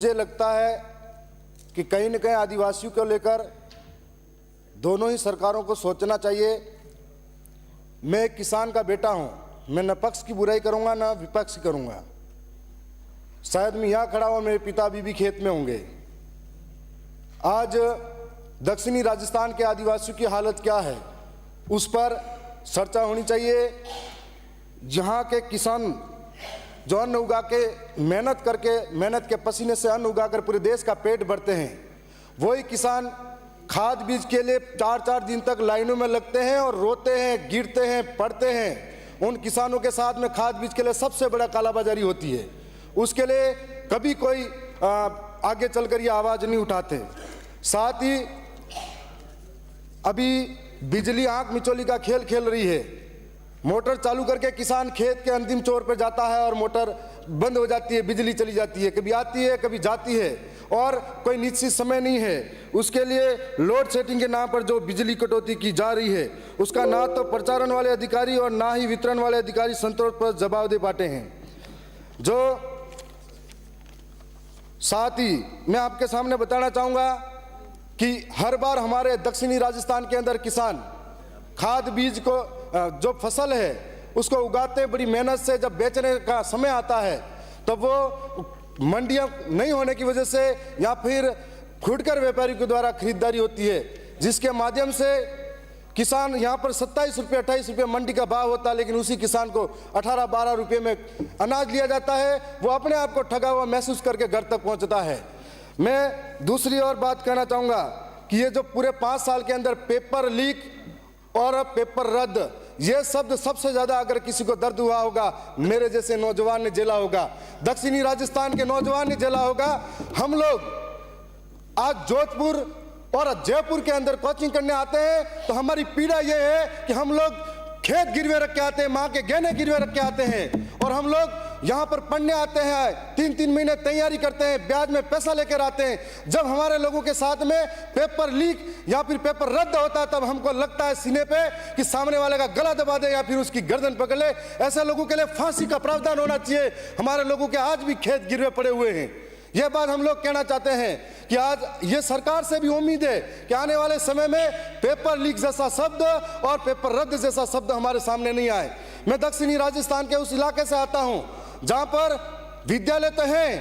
मुझे लगता है कि कहीं न कहीं आदिवासियों को लेकर दोनों ही सरकारों को सोचना चाहिए। मैं एक किसान का बेटा हूं, मैं न पक्ष की बुराई करूंगा न विपक्ष की करूंगा। शायद मैं यहाँ खड़ा हूं, मेरे पिता अभी भी खेत में होंगे। आज दक्षिणी राजस्थान के आदिवासियों की हालत क्या है उस पर चर्चा होनी चाहिए। जहाँ के किसान जो अन्न उगा के मेहनत के पसीने से अन्न उगाकर पूरे देश का पेट भरते हैं, वही किसान खाद बीज के लिए 4-4 दिन तक लाइनों में लगते हैं और रोते हैं, गिरते हैं, पड़ते हैं। उन किसानों के साथ में खाद बीज के लिए सबसे बड़ा कालाबाजारी होती है। उसके लिए कभी कोई आगे चलकर ये आवाज नहीं उठाते। साथ ही अभी बिजली आंख मिचौली का खेल खेल रही है। मोटर चालू करके किसान खेत के अंतिम छोर पर जाता है और मोटर बंद हो जाती है, बिजली चली जाती है, कभी आती है कभी जाती है और कोई निश्चित समय नहीं है। उसके लिए लोड सेटिंग के नाम पर जो बिजली कटौती की जा रही है उसका ना तो प्रचारण वाले अधिकारी और ना ही वितरण वाले अधिकारी संतोष पर जवाब दे पाते हैं। जो साथ ही मैं आपके सामने बताना चाहूंगा कि हर बार हमारे दक्षिणी राजस्थान के अंदर किसान खाद बीज को जो फसल है उसको उगाते बड़ी मेहनत से, जब बेचने का समय आता है तो वो मंडियां नहीं होने की वजह से या फिर फुटकर व्यापारियों के द्वारा खरीदारी होती है, जिसके माध्यम से किसान यहाँ पर 27 रुपये 28 रुपये मंडी का भाव होता है, लेकिन उसी किसान को 18-12 रुपये में अनाज लिया जाता है। वो अपने आप को ठगा हुआ महसूस करके घर तक पहुँचता है। मैं दूसरी और बात कहना चाहूँगा कि ये जो पूरे 5 साल के अंदर पेपर लीक और पेपर रद्द, ये शब्द सबसे ज्यादा अगर किसी को दर्द हुआ होगा मेरे जैसे नौजवान ने झेला होगा, दक्षिणी राजस्थान के नौजवान ने झेला होगा। हम लोग आज जोधपुर और जयपुर के अंदर कोचिंग करने आते हैं तो हमारी पीड़ा ये है कि हम लोग खेत गिरवे रख के आते हैं, माँ के गहने गिरवे रख के आते हैं और हम लोग यहाँ पर पढ़ने आते हैं, 3-3 महीने तैयारी करते हैं, ब्याज में पैसा लेकर आते हैं। जब हमारे लोगों के साथ में पेपर लीक या फिर पेपर रद्द होता है तब हमको लगता है सीने पे कि सामने वाले का गला दबा दे या फिर उसकी गर्दन पकड़ ले। ऐसे लोगों के लिए फांसी का प्रावधान होना चाहिए। हमारे लोगों के आज भी खेत गिरवे पड़े हुए हैं। यह बात हम लोग कहना चाहते हैं कि आज ये सरकार से भी उम्मीद है कि आने वाले समय में पेपर लीक जैसा शब्द और पेपर रद्द जैसा शब्द हमारे सामने नहीं आए। मैं दक्षिणी राजस्थान के उस इलाके से आता हूं जहां पर विद्यालय तो हैं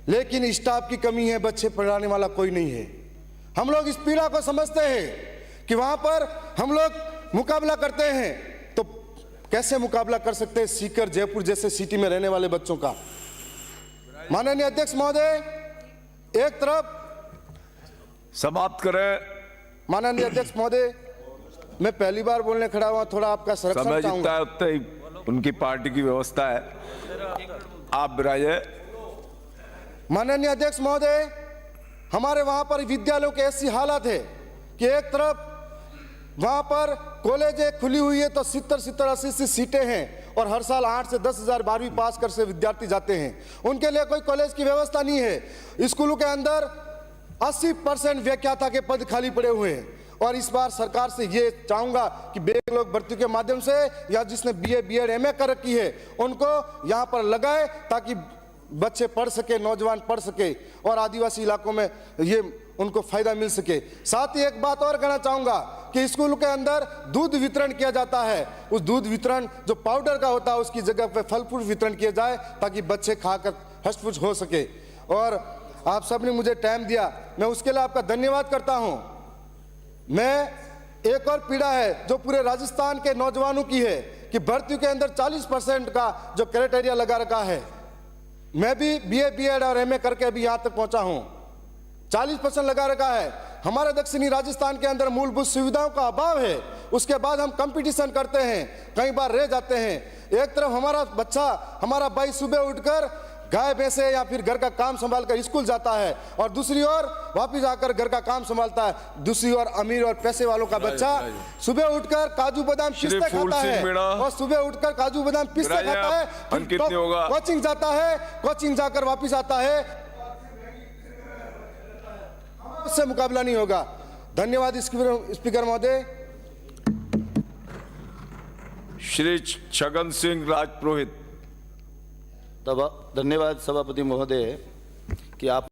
लेकिन स्टाफ की कमी है, बच्चे पढ़ाने वाला कोई नहीं है। हम लोग इस पीड़ा को समझते हैं कि वहां पर हम लोग मुकाबला करते हैं तो कैसे मुकाबला कर सकते हैं सीकर जयपुर जैसे सिटी में रहने वाले बच्चों का। माननीय अध्यक्ष महोदय, एक तरफ समाप्त करें। माननीय अध्यक्ष महोदय, मैं पहली बार बोलने खड़ा हुआ, थोड़ा आपका संरक्षण चाहूंगा। उतना ही उनकी पार्टी की व्यवस्था है, आप विराजे। माननीय अध्यक्ष महोदय, हमारे वहां पर विद्यालयों की ऐसी हालत है कि एक तरफ वहां पर कॉलेज खुली हुई है तो 70-80 सीटें हैं और हर साल 8 से 10 हजार 12वीं पास कर से विद्यार्थी जाते हैं। उनके लिए कोई कॉलेज की व्यवस्था नहीं है। स्कूलों के अंदर 80% व्याख्याता के पद खाली पड़े हुए हैं और इस बार सरकार से ये चाहूंगा कि बैकलॉग भर्ती के माध्यम से या जिसने BA BEd MA कर रखी है उनको यहाँ पर लगाए ताकि बच्चे पढ़ सके, नौजवान पढ़ सके और आदिवासी इलाकों में ये उनको फायदा मिल सके। साथ ही एक बात और कहना चाहूंगा कि स्कूल के अंदर दूध वितरण किया जाता है, उस दूध वितरण जो पाउडर का होता है उसकी जगह पे फल फ्रूट वितरण किया जाए ताकि बच्चे खाकर हष्ट-पुष्ट हो सके। और आप सबने मुझे टाइम दिया, मैं उसके लिए आपका धन्यवाद करता हूं। मैं एक और पीड़ा है जो पूरे राजस्थान के नौजवानों की है कि भर्ती के अंदर 40% का जो क्राइटेरिया लगा रखा है। मैं भी BA BEd और MA करके अभी यहां तक पहुंचा हूं। 40% लगा रखा है। हमारे दक्षिणी राजस्थान के अंदर मूलभूत सुविधाओं का अभाव है, उसके बाद हम कंपटीशन करते हैं, कई बार रह जाते हैं। एक तरफ हमारा बच्चा, हमारा भाई सुबह उठकर गाय भैंसे या फिर घर का काम संभाल कर स्कूल जाता है और दूसरी ओर वापिस आकर घर का काम संभालता है। दूसरी ओर अमीर और पैसे वालों का बच्चा सुबह उठकर काजू बादाम पिस्ते खाता है और सुबह उठकर काजू बादाम पिस्ते खाता है, फिर कोचिंग जाता है, कोचिंग जाकर वापिस आता है, उससे मुकाबला नहीं होगा। धन्यवाद स्पीकर महोदय। श्री छगन सिंह राजपुरोहित। धन्यवाद सभापति महोदय। कि आप